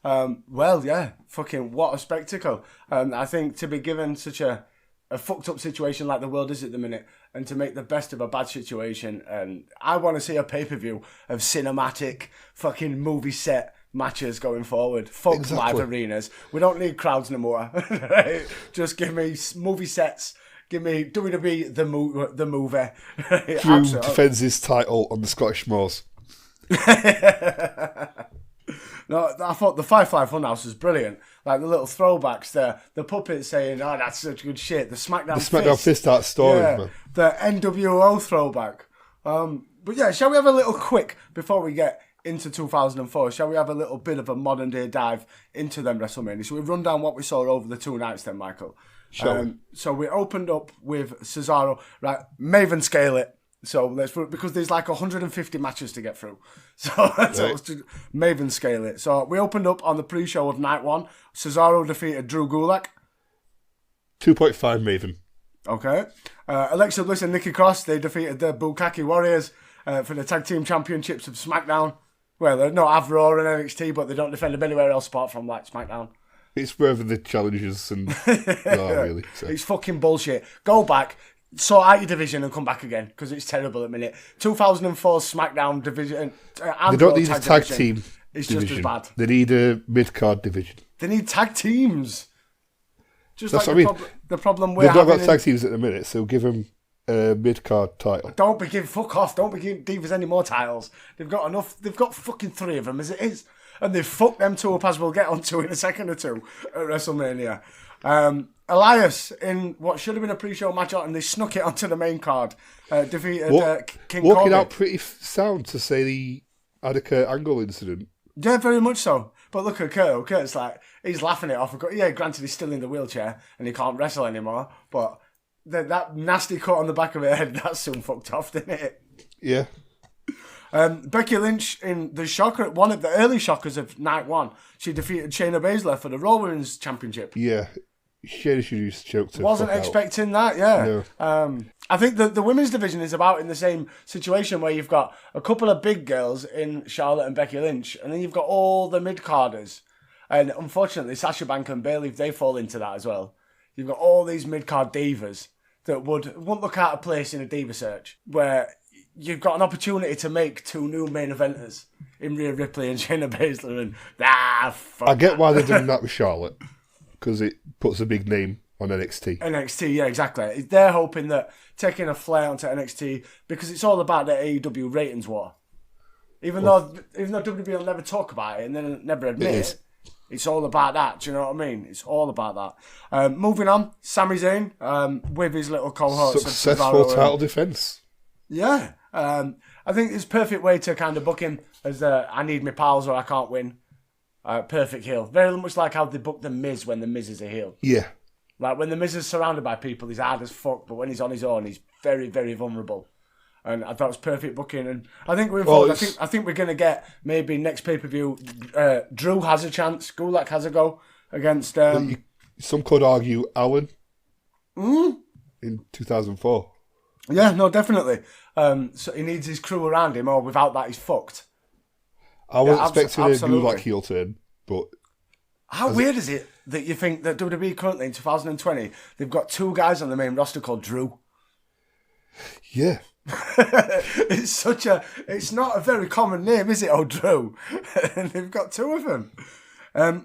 Well, yeah, fucking what a spectacle. I think to be given such a fucked up situation like the world is at the minute, and to make the best of a bad situation, and I want to see a pay-per-view of cinematic fucking movie set matches going forward. Fuck live arenas. We don't need crowds no more. Right? Just give me movie sets. Give me WWE the movie. Drew defends his title on the Scottish Moors. No, I thought the Firefly Funhouse was brilliant. Like the little throwbacks there, the puppets saying, "Oh, that's such good shit." The SmackDown Fist art story, man. The NWO throwback. But yeah, shall we have a little quick before we get into 2004? Shall we have a little bit of a modern day dive into them WrestleMania? So we run down what we saw over the 2 nights, then, Michael. So we opened up with Cesaro, right? Maven scale it. So because there's like 150 matches to get through. So let's Maven scale it. So we opened up on the pre-show of night 1. Cesaro defeated Drew Gulak. 2.5 Maven. Okay. Alexa Bliss and Nikki Cross, they defeated the Bukkake Warriors for the Tag Team Championships of SmackDown. Well, they're not have Raw and NXT, but they don't defend them anywhere else apart from like SmackDown. It's wherever the challenges and really. So. It's fucking bullshit. Go back. Sort out your division and come back again because it's terrible at the minute. 2004 SmackDown division. They don't need a tag team. It's division. just as bad. They need a mid-card division. They need tag teams. Just That's like what I mean. The problem we're They've not having. got tag teams at the minute, so give them a mid-card title. Fuck off. Don't be giving Divas any more titles. They've got enough. They've got fucking 3 of them as it is. And they've fucked them 2 up, as we'll get onto in a second or 2 at WrestleMania. Elias, in what should have been a pre-show match, and they snuck it onto the main card, defeated King Corbin. Walking out pretty sound to say he had a Kurt Angle incident. Yeah, very much so. But look at Kurt. Kurt's like, he's laughing it off. Yeah, granted, he's still in the wheelchair and he can't wrestle anymore, but that nasty cut on the back of her head, that's soon fucked off, didn't it? Yeah. Becky Lynch in the shocker, one of the early shockers of night 1, she defeated Shayna Baszler for the Raw Women's Championship. Yeah. Shayna should use choked her. Wasn't expecting that, yeah. No. I think the women's division is about in the same situation where you've got a couple of big girls in Charlotte and Becky Lynch, and then you've got all the mid-carders. And unfortunately, Sasha Banks and Bayley, they fall into that as well. You've got all these mid-card divas that wouldn't look out of place in a diva search, where you've got an opportunity to make 2 new main eventers in Rhea Ripley and Shayna Baszler, and fuck I get why they're doing that with Charlotte, because it puts a big name on NXT. NXT, yeah, exactly. They're hoping that taking a flare onto NXT, because it's all about the AEW ratings war. Even though WWE will never talk about it and then never admit it, it's all about that. Do you know what I mean? It's all about that. Moving on, Sami Zayn with his little cohort. Successful title defence. Yeah. I think it's a perfect way to kind of book him as I need my pals or I can't win. Perfect heel. Very much like how they booked The Miz when The Miz is a heel. Yeah. Like when The Miz is surrounded by people, he's hard as fuck, but when he's on his own, he's very, very vulnerable. And I thought it was perfect booking. And I think I think we're going to get maybe next pay-per-view, Drew has a chance, Gulak has a go against... some could argue Allen in 2004. Yeah, no, definitely. So he needs his crew around him, or without that, he's fucked. I was expecting a Gulak heel turn, but... How weird is it that you think that WWE currently in 2020, they've got 2 guys on the main roster called Drew? Yeah. It's not a very common name, is it, Drew? And they've got 2 of them.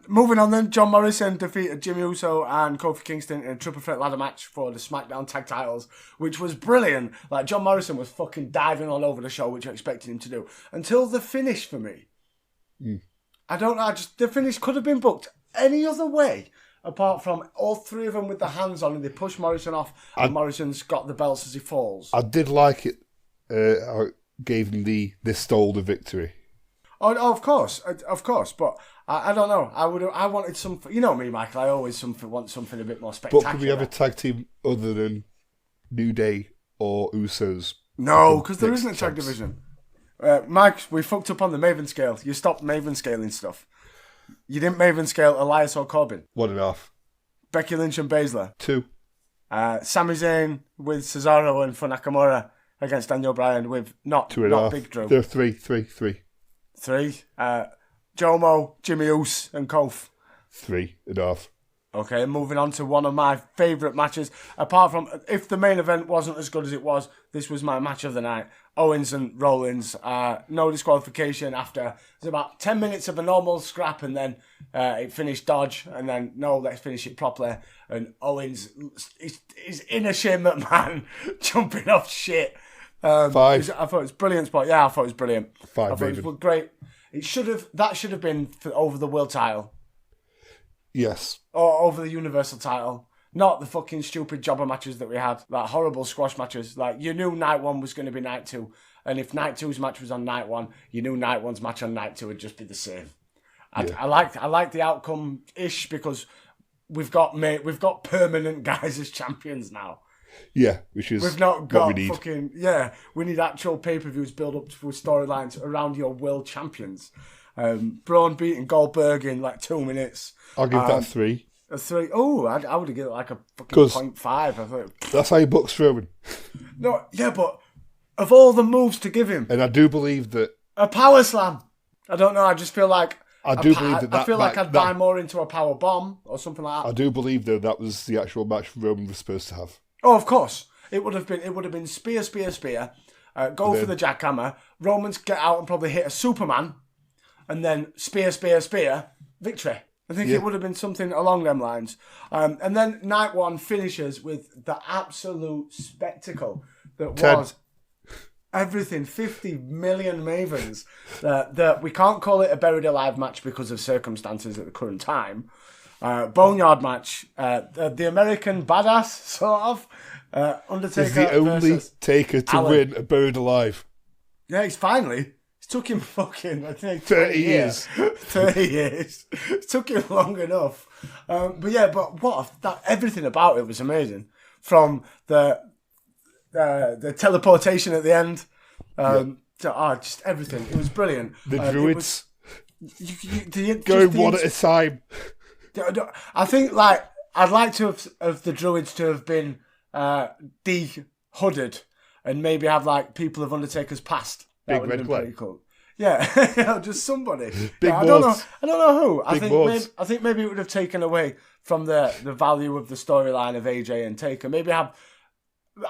Moving on then, John Morrison defeated Jimmy Uso and Kofi Kingston in a triple threat ladder match for the SmackDown tag titles, which was brilliant. Like, John Morrison was fucking diving all over the show, which I expected him to do. Until the finish for me. I don't know, the finish could have been booked any other way, apart from all 3 of them with their hands on and they push Morrison off and Morrison's got the belts as he falls. I did like it. I gave him they stole the victory. Oh, of course, but I don't know. I wanted something. You know me, Michael. I always want something a bit more spectacular. But could we have a tag team other than New Day or Usos? No, because there isn't a tag division. Mike, we fucked up on the Maven scale. You stopped Maven scaling stuff. You didn't Maven scale Elias or Corbin. 1.5. Becky Lynch and Baszler. 2. Sami Zayn with Cesaro and for Nakamura against Daniel Bryan with not 2.5. Big Drew. They're 3. 3. Jomo, Jimmy Uso, and Kof. 3.5. Okay, moving on to one of my favourite matches. Apart from, if the main event wasn't as good as it was, this was my match of the night. Owens and Rollins. No disqualification after. It was about 10 minutes of a normal scrap, and then it finished dodge, and then, no, let's finish it properly. And Owens is in a Shane McMahon jumping off shit. 5. I thought it was a brilliant spot. Yeah, I thought it was brilliant. 5, I thought it was great. That should have been over the world title. Yes. Or over the Universal title. Not the fucking stupid jobber matches that we had. Like horrible squash matches. Like you knew night 1 was going to be night 2. And if night 2's match was on night 1, you knew night 1's match on night 2 would just be the same. I like the outcome-ish because we've got permanent guys as champions now. Yeah, which is we've not got what we need. Fucking we need actual pay-per-views build up to storylines around your world champions. Braun beating Goldberg in like 2 minutes. I'll give that 3. A 3. Oh, I would have given it like a fucking 0.5. I thought that's how he books Roman. No, yeah, but of all the moves to give him, and I do believe that a power slam. I don't know. I just feel like I feel like I'd buy more into a power bomb or something like that. I do believe though that was the actual match Roman was supposed to have. Oh, of course. It would have been spear. Go for the jackhammer. Romans get out and probably hit a Superman, and then spear. Victory. I think it would have been something along them lines. And then night 1 finishes with the absolute spectacle that 10. was everything. 50 million Mavens. That we can't call it a buried alive match because of circumstances at the current time. Boneyard match. The American badass, sort of. Undertaker He's the only taker to Allen. win a buried alive. Yeah, he's finally. It took him fucking, I think, 30 years. 30 years. It took him long enough. But everything about it was amazing. From the teleportation at the end. Just everything. It was brilliant. The Druids. Going one at a time. I think, like, I'd like to have the Druids to have been de-hooded and maybe have, like, people of Undertaker's past. That Big red pretty cool. Yeah, just somebody. Big I don't know who. I think maybe it would have taken away from the value of the storyline of AJ and Taker. Maybe have.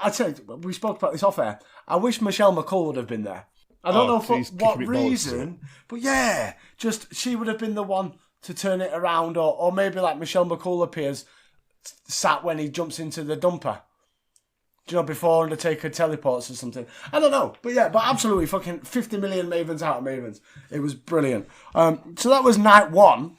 I'd say we spoke about this off air. I wish Michelle McCool would have been there. I don't know for what reason, but yeah, just she would have been the one to turn it around, or maybe like Michelle McCool appears sat when he jumps into the dumper. Do you know, before Undertaker teleports or something? I don't know. But absolutely fucking 50 million Mavens out of Mavens. It was brilliant. So that was night 1.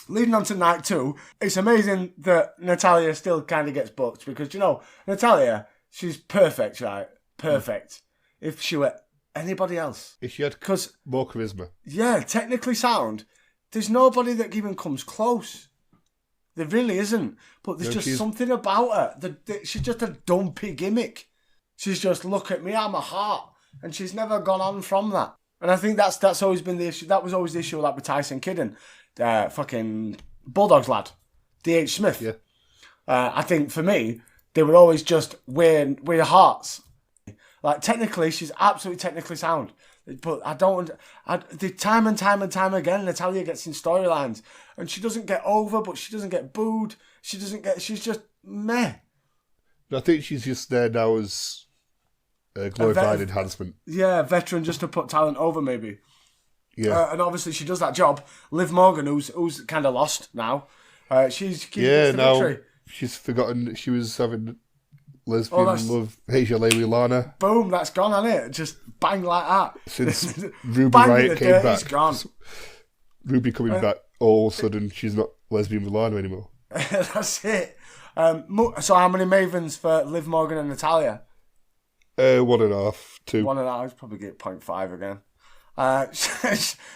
Leading on to night 2, it's amazing that Natalya still kind of gets booked because, you know, Natalya, she's perfect, right? Perfect. If she were anybody else. If she had more charisma. Yeah, technically sound. There's nobody that even comes close. There really isn't. But there's just something about her. She's just a dumpy gimmick. She's just, look at me, I'm a heart. And she's never gone on from that. And I think that's always been the issue. That was always the issue like with Tyson Kidd and fucking Bulldogs lad, D.H. Smith. Yeah. I think for me, they were always just weird hearts. Like, technically, she's absolutely technically sound. But the time and time again, Natalya gets in storylines and she doesn't get over, but she doesn't get booed. She's just meh. I think she's just there now as a glorified enhancement. Yeah, veteran just to put talent over, maybe. Yeah. And obviously she does that job. Liv Morgan, who's kind of lost now, she's the victory. She's forgotten that she was having lesbian love, Asia Lewy Lana. Boom, that's gone, hasn't it? Just bang like that. Since Ruby Riott came back. Gone. Ruby coming back, all of a sudden she's not lesbian with Lana anymore. That's it. So how many Mavens for Liv Morgan and Natalya? 1.5, 2. 1.5, probably get 0.5 again.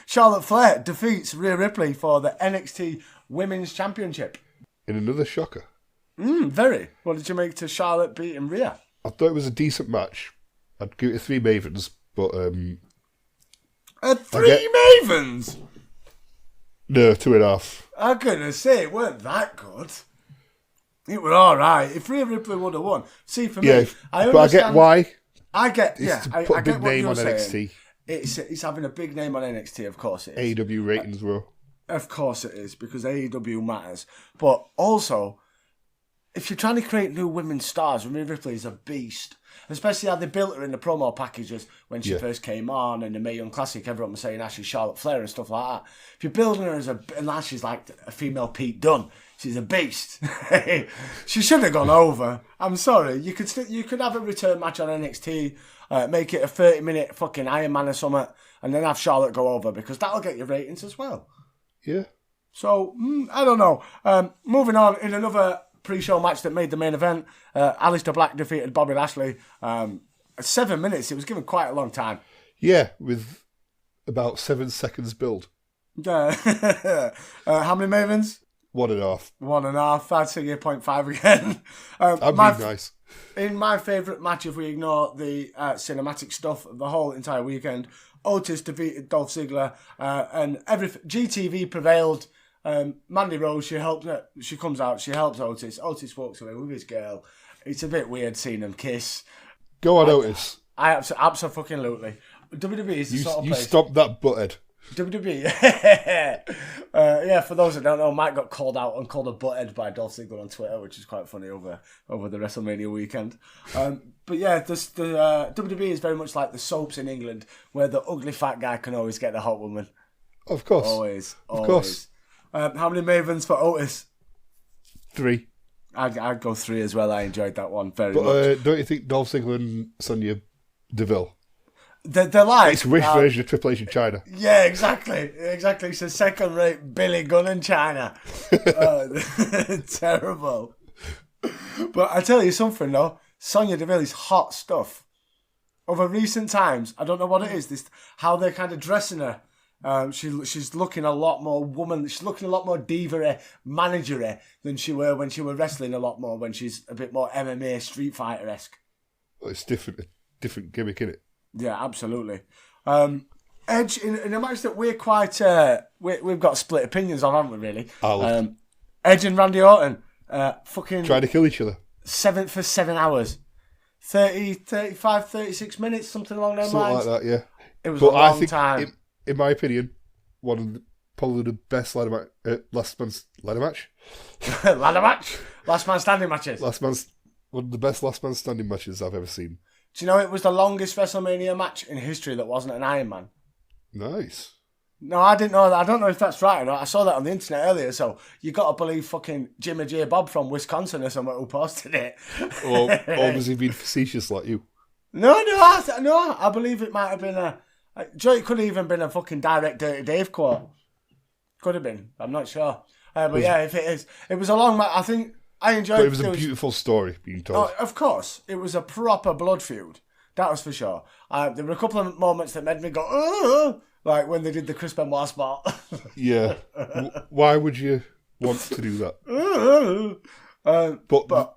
Charlotte Flair defeats Rhea Ripley for the NXT Women's Championship. In another shocker. Very. What did you make to Charlotte beating Rhea? I thought it was a decent match. I'd give it 3 Mavens, but... 3 Mavens? No, 2.5. I'm going to say it weren't that good. It were alright. If Rhea Ripley would have won. See, for me, I understand... But I get why. I get a big what name you're on saying. NXT. It's having a big name on NXT, of course it is. AEW ratings were. Of course it is, because AEW matters. But also, if you're trying to create new women's stars, Rhea Ripley is a beast. Especially how they built her in the promo packages when she first came on, and the Mae Young Classic, everyone was saying she's Charlotte Flair and stuff like that. If you're building her and now she's like a female Pete Dunne, she's a beast. She should have gone over. I'm sorry. You could have a return match on NXT, make it a 30-minute fucking Iron Man or something, and then have Charlotte go over, because that'll get your ratings as well. Yeah. So, I don't know. Moving on, in another pre-show match that made the main event, Aleister Black defeated Bobby Lashley. 7 minutes. It was given quite a long time. Yeah, with about 7 seconds build. How many Mavens? 1.5. 1.5. I'd say 0.5 again. That'd be nice. In my favourite match, if we ignore the cinematic stuff of the whole entire weekend, Otis defeated Dolph Ziggler, and GTV prevailed. Mandy Rose, she comes out, she helps Otis. Otis walks away with his girl. It's a bit weird seeing them kiss. Go on, Otis. Absolutely. WWE is the sort of place. You stopped that butthead. WWE. Yeah, for those that don't know, Mike got called out and called a butthead by Dolph Ziggler on Twitter, which is quite funny over the WrestleMania weekend. But yeah, the WWE is very much like the soaps in England, where the ugly fat guy can always get the hot woman. Of course. Always. Of course. How many Mavens for Otis? 3. I'd go 3 as well. I enjoyed that one very much. But don't you think Dolph Ziggler and Sonya Deville? They're like... It's a rich version of Triple H in China. Yeah, exactly. It's a second-rate Billy Gunn in China. Terrible. But I tell you something, though. Sonya Deville is hot stuff. Over recent times, I don't know what it is, how they're kind of dressing her. She's looking a lot more woman. She's looking a lot more diva-y, manager-y than she were when she were wrestling a lot more, when she's a bit more MMA Street Fighter-esque. Well, it's different gimmick, isn't it? Yeah, absolutely. Edge in a match that we're quite we've got split opinions on, haven't we? Really. Edge and Randy Orton, fucking trying to kill each other. 7 hours, 30, 35, 36 minutes, something along those lines. Something like that, yeah. It was a long time. In my opinion, probably the best last man's ladder match. Ladder match? Last man standing matches? One of the best last man standing matches I've ever seen. Do you know it was the longest WrestleMania match in history that wasn't an Iron Man? Nice. No, I didn't know that. I don't know if that's right or not. I saw that on the internet earlier, so you got to believe fucking Jimmy J. Bob from Wisconsin or something who posted it. Or was he being facetious like you? No, I believe it might have been it could have even been a fucking direct Dirty Dave quote. Could have been. I'm not sure. But yeah, if it is. It was a long match. I think I enjoyed it. But it was a beautiful story being told. Oh, of course. It was a proper blood feud. That was for sure. There were a couple of moments that made me go, oh, like when they did the Chris Benoit spot. Yeah. Why would you want to do that? But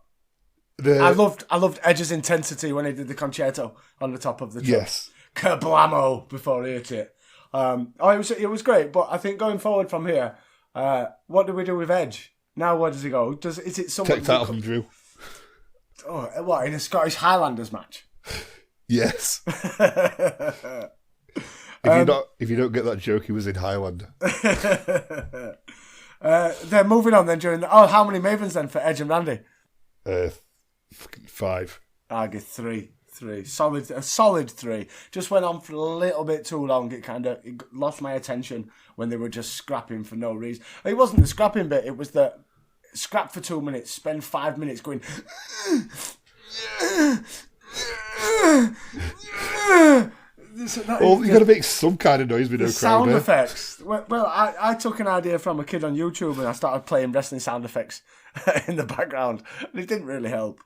I loved Edge's intensity when he did the concerto on the top of the truck. Yes. Kerblamo before he hit it. It was great, but I think going forward from here, what do we do with Edge? Now where does he go? Is it someone... Take title from Drew. Oh, what, in a Scottish Highlanders match? Yes. If you don't get that joke, he was in Highlander. Then moving on then how many Mavens then for Edge and Randy? 5. I give 3. A solid 3. Just went on for a little bit too long. It lost my attention when they were just scrapping for no reason. It wasn't the scrapping bit. It was the scrap for 2 minutes, spend 5 minutes going. Well, you got to make some kind of noise with no crowd. Sound effects. Well, I took an idea from a kid on YouTube and I started playing wrestling sound effects in the background, and it didn't really help.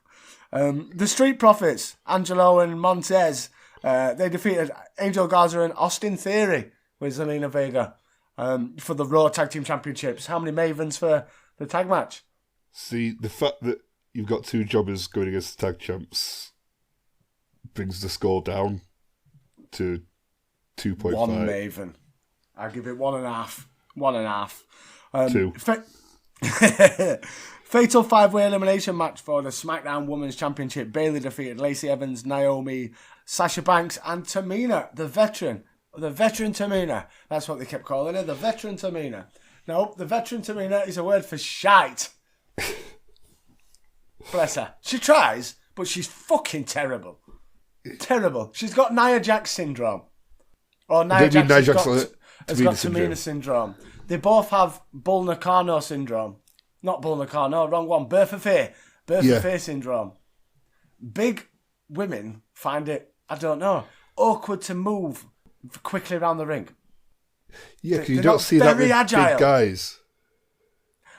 The Street Profits, Angelo and Montez, they defeated Angel Garza and Austin Theory with Zelina Vega for the Raw Tag Team Championships. How many Mavens for the tag match? See, the fact that you've got 2 jobbers going against the tag champs brings the score down to 2.5. 1 Maven. I'll give it 1.5. 1.5. 2. Fatal 5-way elimination match for the SmackDown Women's Championship. Bayley defeated Lacey Evans, Naomi, Sasha Banks, and Tamina, the veteran, The veteran Tamina. That's what they kept calling her, the veteran Tamina. No, the veteran Tamina is a word for shite. Bless her. She tries, but she's fucking terrible. Terrible. She's got Nia Jax syndrome. Or Nia Jax has got Tamina syndrome. They both have Bull Nakano syndrome. Not Bull Nakano, wrong one. Bertha Faye. Bertha Faye syndrome. Big women find it, I don't know, awkward to move quickly around the ring. Yeah, because you don't see that with big guys.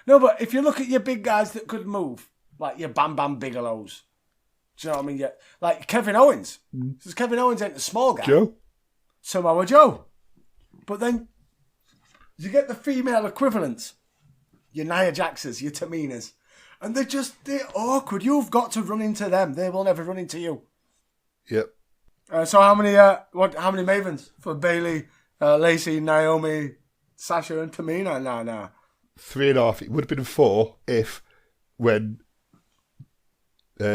No, but if you look at your big guys that could move, like your Bam Bam Bigelows, do you know what I mean? Like Kevin Owens. Because Kevin Owens ain't a small guy. Joe? Samoa Joe. But then you get the female equivalents. Your Nia Jaxes, your Taminas. And they're awkward. You've got to run into them. They will never run into you. Yep. So how many Mavens for Bayley, Lacey, Naomi, Sasha and Tamina? No. 3.5. It would have been 4 if when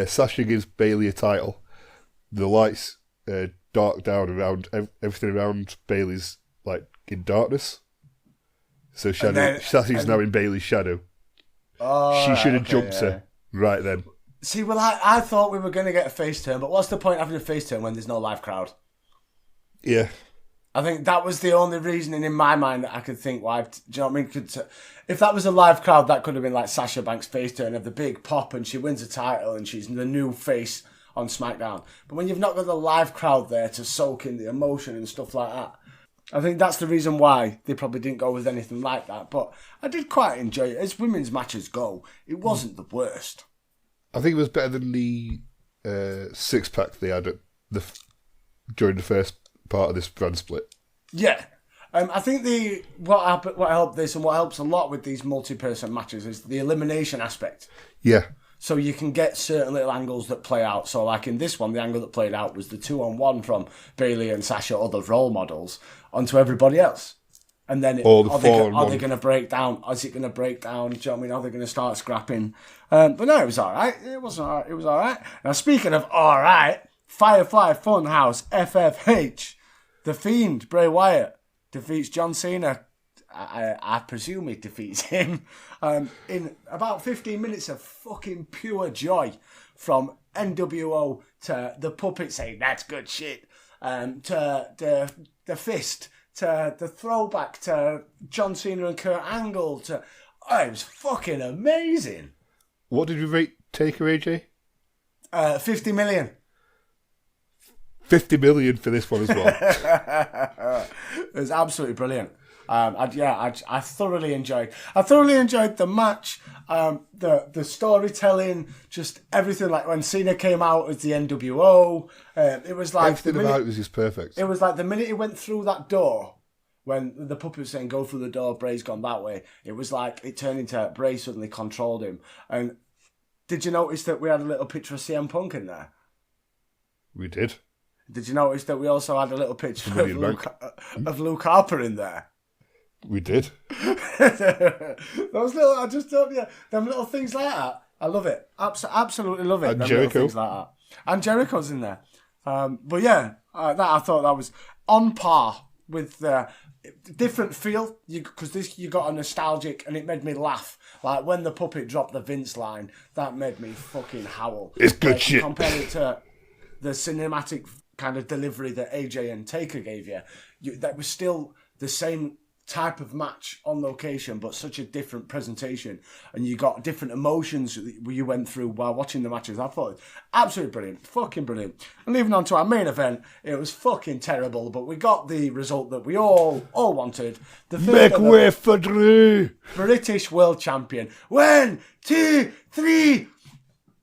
Sasha gives Bayley a title, the lights dark down around everything around Bayley's like in darkness. So Sasha's now in Bayley's shadow. Oh, she should have jumped her right then. See, well, I thought we were going to get a face turn, but what's the point of having a face turn when there's no live crowd? Yeah. I think that was the only reasoning in my mind that I could think why. Do you know what I mean? If that was a live crowd, that could have been like Sasha Banks' face turn of the big pop and she wins a title and she's the new face on SmackDown. But when you've not got the live crowd there to soak in the emotion and stuff like that, I think that's the reason why they probably didn't go with anything like that. But I did quite enjoy it. As women's matches go, it wasn't the worst. I think it was better than the 6-pack they had during the first part of this brand split. Yeah. I think what helped this and what helps a lot with these multi-person matches is the elimination aspect. Yeah. So you can get certain little angles that play out. So like in this one, the angle that played out was the 2-on-1 from Bayley and Sasha, other role models, onto everybody else. And then are they going to break down? Is it going to break down? Do you know what I mean? Are they going to start scrapping? But no, it was all right. It wasn't all right. It was all right. Now, speaking of all right, Firefly Funhouse, FFH, The Fiend, Bray Wyatt, defeats John Cena. I presume he defeats him in about 15 minutes of fucking pure joy, from NWO to the puppet saying that's good shit, to the fist, to the throwback to John Cena and Kurt Angle. It was fucking amazing. What did you rate Taker, AJ? 50 million. 50 million for this one as well. It was absolutely brilliant. I thoroughly enjoyed. I thoroughly enjoyed the match, the storytelling, just everything. Like when Cena came out as the NWO, it was like everything about it was just perfect. It was like the minute he went through that door, when the puppet was saying "Go through the door," Bray's gone that way. It was like it turned into Bray suddenly controlled him. And did you notice that we had a little picture of CM Punk in there? We did. Did you notice that we also had a little picture of Luke Harper in there? We did. Those little, I just don't, them little things like that. I love it. Absolutely love it. And Jericho. Things like that. And Jericho's in there. But yeah, I thought that was on par with the different feel. Because you got a nostalgic, and it made me laugh. Like when the puppet dropped the Vince line, that made me fucking howl. It's good shit. Compare it to the cinematic kind of delivery that AJ and Taker gave you. That was still the same type of match on location, but such a different presentation, and you got different emotions you went through while watching the matches. I thought it was absolutely brilliant, fucking brilliant. And leaving on to our main event, it was fucking terrible, but we got the result that we all wanted. Make way for Drew, British World Champion. 1, 2, 3,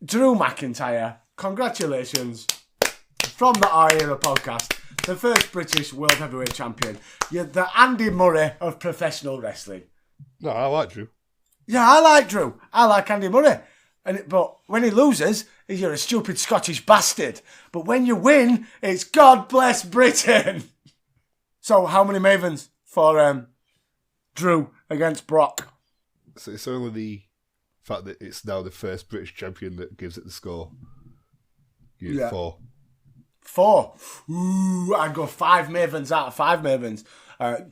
Drew McIntyre. Congratulations from the Our Era podcast. The first British World Heavyweight Champion. You're the Andy Murray of professional wrestling. No, I like Drew. Yeah, I like Drew. I like Andy Murray. But when he loses, you're a stupid Scottish bastard. But when you win, it's God bless Britain. So how many Mavens for Drew against Brock? So it's only the fact that it's now the first British champion that gives it the score. 4. 4. Ooh, I'd go 5 Mavens out of 5 Mavens.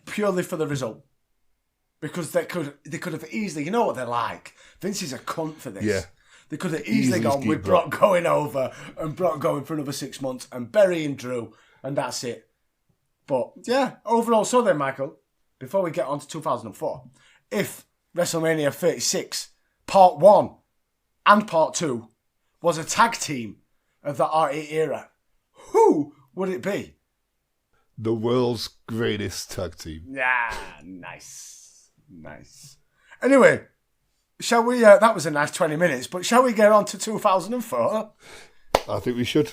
Purely for the result. Because they could have easily, you know what they're like. Vince is a cunt for this. Yeah. They could have easily gone with Brock going over and Brock going for another 6 months and burying Drew, and that's it. But yeah, overall, so then, Michael, before we get on to 2004, if WrestleMania 36, Part 1 and Part 2 was a tag team of the RE era, who would it be? The world's greatest tag team. Yeah, nice. Anyway, shall we, that was a nice 20 minutes, but shall we get on to 2004? I think we should.